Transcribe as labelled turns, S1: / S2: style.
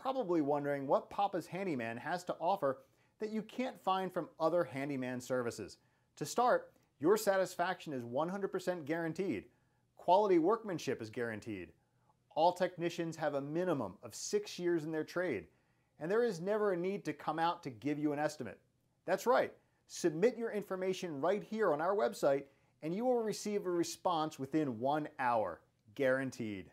S1: probably wondering what Papa's Handyman has to offer that you can't find from other handyman services. To start, your satisfaction is 100% guaranteed. Quality workmanship is guaranteed. All technicians have a minimum of 6 years in their trade, and there is never a need to come out to give you an estimate. That's right, submit your information right here on our website and you will receive a response within 1 hour, guaranteed.